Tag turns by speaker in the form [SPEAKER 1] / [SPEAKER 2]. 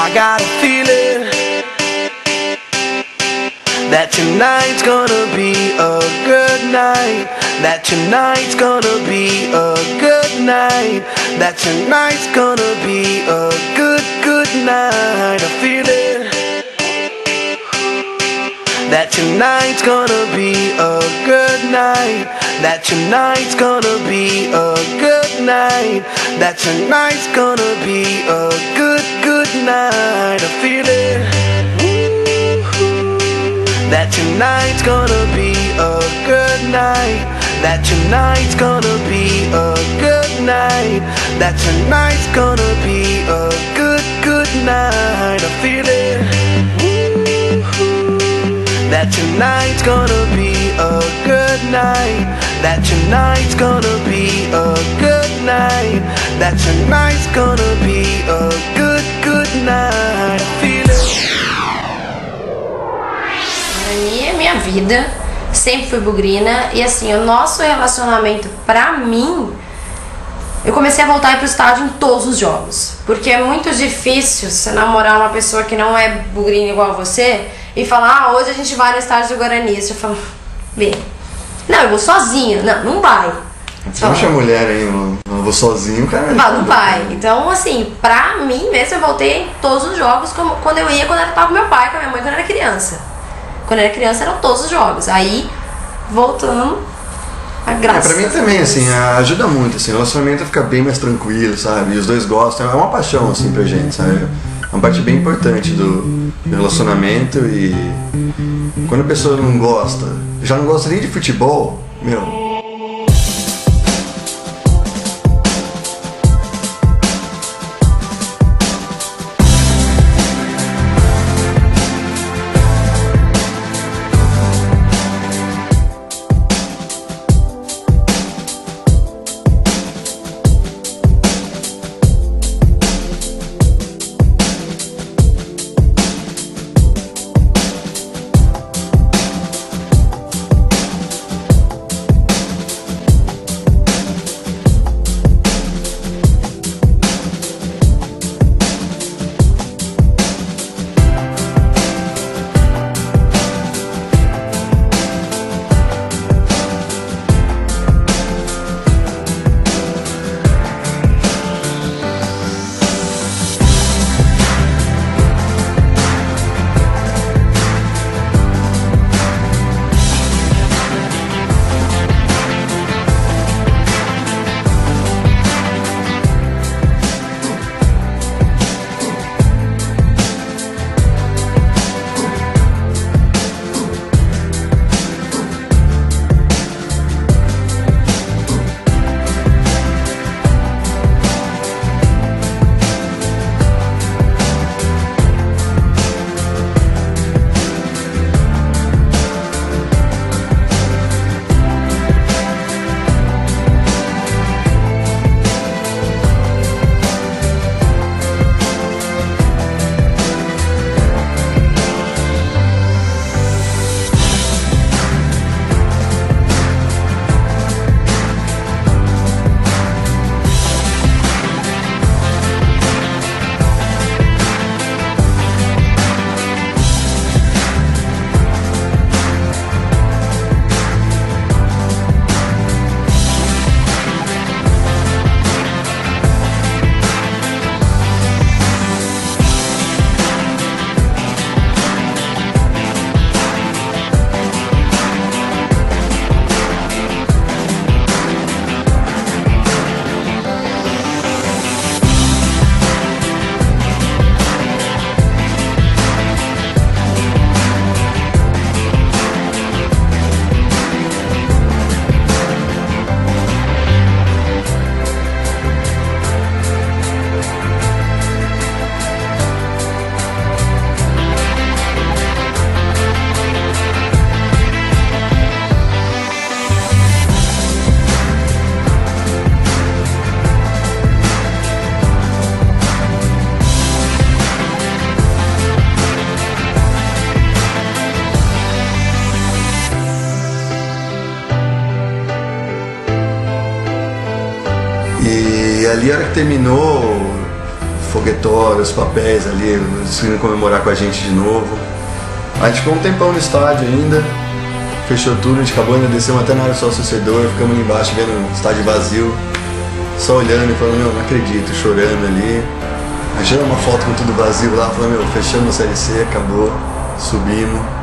[SPEAKER 1] I got a feeling that tonight's gonna be a good night. That tonight's gonna be a good night. That tonight's gonna be a good, good night. I feel it. That tonight's gonna be a good night. That tonight's gonna be a good night. That tonight's gonna be a good, good night. I feel it. That tonight's gonna be a good night. That tonight's gonna be a good night. That tonight's gonna be a good, good night. I feel it. That tonight's gonna be a good night. That tonight's gonna be a good night. That tonight's gonna be a good, good night. I feel it.
[SPEAKER 2] Minha vida sempre fui bugrina e assim, o nosso relacionamento pra mim, eu comecei a voltar pro estádio em todos os jogos, porque é muito difícil você namorar uma pessoa que não é bugrina igual a você e falar, ah, hoje a gente vai no estádio do Guarani. Você fala, bem, não, eu vou sozinha. Não vai.
[SPEAKER 3] Você não chama mulher aí, eu vou sozinho, cara.
[SPEAKER 2] Não vai. Então, assim, pra mim mesmo, eu voltei em todos os jogos, como quando eu tava com meu pai, com a minha mãe, quando eu era criança. Quando eu era criança, eram todos os jogos. Aí, voltando, a graça.
[SPEAKER 3] Pra mim também, assim, ajuda muito, assim, o relacionamento fica bem mais tranquilo, sabe? E os dois gostam, é uma paixão, assim, pra gente, sabe? É uma parte bem importante do relacionamento e quando a pessoa não gosta, já não gosta nem de futebol, meu... E ali, a hora que terminou, foguetório, os papéis ali, eles vindo comemorar com a gente de novo. A gente ficou um tempão no estádio ainda, fechou tudo, a gente acabou ainda, descemos até na área sócio-torcedor, ficamos ali embaixo vendo o estádio vazio, só olhando e falando, meu, não acredito, chorando ali. A gente tirou uma foto com tudo vazio lá, falando, meu, fechamos a Série C, acabou, subimos.